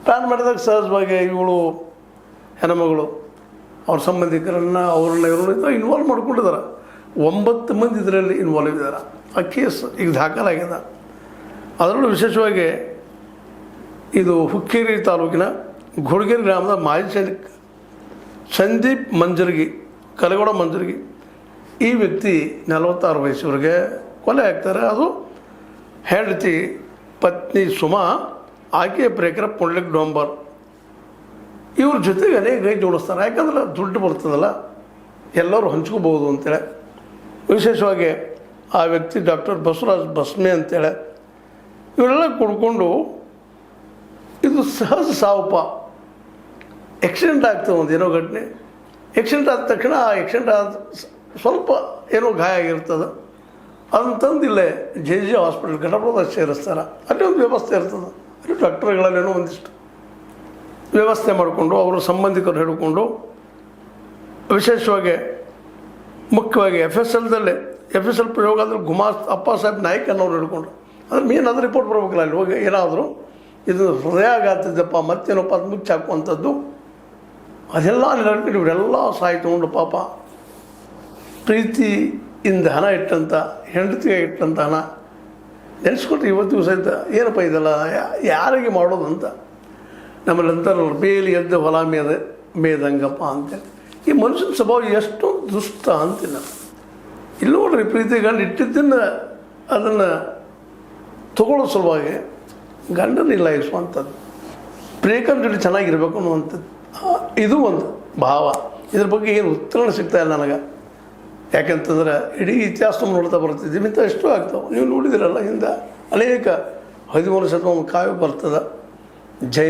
Plan ಮಾಡಿದಾಗ ಸಹಜವಾಗಿ ಇವಳು ಹೆಣ್ಮಗಳು ಅವ್ರ ಸಂಬಂಧಿಕರನ್ನು ಇವ್ರನ್ನ ಇನ್ವಾಲ್ವ್ ಮಾಡ್ಕೊಂಡಿದ್ದಾರೆ. 9 ಮಂದಿ ಇದರಲ್ಲಿ ಇನ್ವಾಲ್ವ್ ಇದ್ದಾರೆ. ಆ ಕೇಸ್ ಈಗ ದಾಖಲಾಗಿದೆ. ಅದರಲ್ಲೂ ವಿಶೇಷವಾಗಿ ಇದು ಹುಕ್ಕೇರಿ ತಾಲೂಕಿನ ಘೋಡಗೇರಿ ಗ್ರಾಮದ ಮಾಜಿ ಸೈನಿಕ ಸಂದೀಪ್ ಮಂಜರ್ಗಿ, ಕಲೆಗೌಡ ಮಂಜರ್ಗಿ, ಈ ವ್ಯಕ್ತಿ 46 ವಯಸ್ಸಿವರೆಗೆ ಕೊಲೆ ಆಗ್ತಾರೆ. ಅದು ಹೆಂಡತಿ ಪತ್ನಿ ಸುಮಾ, ಆಕೆಯ ಪ್ರೇಕರ ಪುಂಡ್ಲಿಕ್ ಡೋಂಬರ್. ಇವ್ರ ಜೊತೆಗೆ ಅನೇಕ ಕೈ ಜೋಡಿಸ್ತಾರೆ. ಯಾಕಂದ್ರೆ ದುಡ್ಡು ಬರ್ತದಲ್ಲ, ಎಲ್ಲರೂ ಹಂಚ್ಕೋಬೋದು ಅಂತೇಳಿ. ವಿಶೇಷವಾಗಿ ಆ ವ್ಯಕ್ತಿ ಡಾಕ್ಟರ್ ಬಸವರಾಜ್ ಬಸ್ಮೆ ಅಂತೇಳಿ ಇವರೆಲ್ಲ ಕುಡ್ಕೊಂಡು ಇದು ಸಹಜ ಸಾವಪ್ಪ. ಆಕ್ಸಿಡೆಂಟ್ ಆಗ್ತದೆ, ಒಂದು ಏನೋ ಘಟನೆ. ಆಕ್ಸಿಡೆಂಟ್ ಆದ ತಕ್ಷಣ ಆ ಆಕ್ಸಿಡೆಂಟ್ ಆದ ಸ್ವಲ್ಪ ಏನೋ ಗಾಯ ಆಗಿರ್ತದೆ. ಅದನ್ನು ತಂದಿಲ್ಲೇ ಜೆ ಹಾಸ್ಪಿಟಲ್ ಘಟಪ್ರದಾಗ ಸೇರಿಸ್ತಾರೆ. ಅಲ್ಲಿ ಒಂದು ವ್ಯವಸ್ಥೆ ಇರ್ತದೆ. ಅಲ್ಲಿ ಡಾಕ್ಟರ್ಗಳಲ್ಲೇನೋ ಒಂದಿಷ್ಟು ವ್ಯವಸ್ಥೆ ಮಾಡಿಕೊಂಡು ಅವರ ಸಂಬಂಧಿಕರು ಹಿಡ್ಕೊಂಡು, ವಿಶೇಷವಾಗಿ ಮುಖ್ಯವಾಗಿ ಎಫ್ ಎಸ್ ಎಲ್ ಪ್ರಯೋಗದಲ್ಲಿ ಗುಮಾಸ್ ಅಪ್ಪ ಸಾಹೇಬ್ ನಾಯ್ಕ ಅನ್ನೋರು ಹಿಡ್ಕೊಂಡು, ಅದ್ರ ಮೇನ್ ಅದು ರಿಪೋರ್ಟ್ ಬರ್ಬೇಕಲ್ಲ. ಅಲ್ಲಿ ಹೋಗಿ ಏನಾದರೂ ಇದು ಹೃದಯಾಘಾತದಪ್ಪ ಮತ್ತೇನಪ್ಪ ಅದು ಮುಚ್ಚಿ ಹಾಕುವಂಥದ್ದು ಅದೆಲ್ಲ ನೆನಪಿಟ್ಟು ಇವರೆಲ್ಲ ಸಾಯಿ ತೊಗೊಂಡು ಪಾಪ ಪ್ರೀತಿಯಿಂದ ಹಣ ಇಟ್ಟಂಥ, ಹೆಂಡತಿಗೆ ಇಟ್ಟಂಥ ಹಣ ನೆನೆಸ್ಕೊಟ್ರೆ ಇವತ್ತಿಗೂ ಸಹಿತ ಏನಪ್ಪ ಇದೆಲ್ಲ ಯಾರಿಗೆ ಮಾಡೋದಂತ. ನಮ್ಮಲ್ಲಿ ಅಂತಾರಲ್ಲ, ಬೇಲಿ ಎದ್ದು ಹೊಲ ಮೇದಂಗಪ್ಪ ಅಂತೇಳಿ. ಈ ಮನುಷ್ಯನ ಸ್ವಭಾವ ಎಷ್ಟೊಂದು ದುಷ್ಟ ಅಂತಿಲ್ಲ. ಇಲ್ಲಿ ನೋಡ್ರಿ, ಪ್ರೀತಿ ಗಂಡ ಇಟ್ಟಿದ್ದನ್ನು ಅದನ್ನು ತಗೊಳ್ಳೋ ಸಲುವಾಗಿ ಗಂಡನ ನಿಲ್ಲಾಯಿಸುವಂಥದ್ದು, ಪ್ರೇಕರ ಜೊತೆ ಚೆನ್ನಾಗಿರ್ಬೇಕು ಅನ್ನುವಂಥದ್ದು, ಇದು ಒಂದು ಭಾವ. ಇದ್ರ ಬಗ್ಗೆ ಏನು ಉತ್ತರಣ ಸಿಗ್ತಾಯಿಲ್ಲ ನನಗೆ. ಯಾಕೆಂತಂದ್ರೆ ಇಡೀ ಇತಿಹಾಸ ನೋಡ್ತಾ ಬರ್ತಿದ್ದೀವಿ, ಇಂಥ ಎಷ್ಟೋ ಆಗ್ತಾವೆ. ನೀವು ನೋಡಿದಿರಲ್ಲ, ಹಿಂದೆ ಅನೇಕ 13ನೇ ಶತಮಾನ ಕಾವ್ಯ ಬರ್ತದೆ. ಜೈನ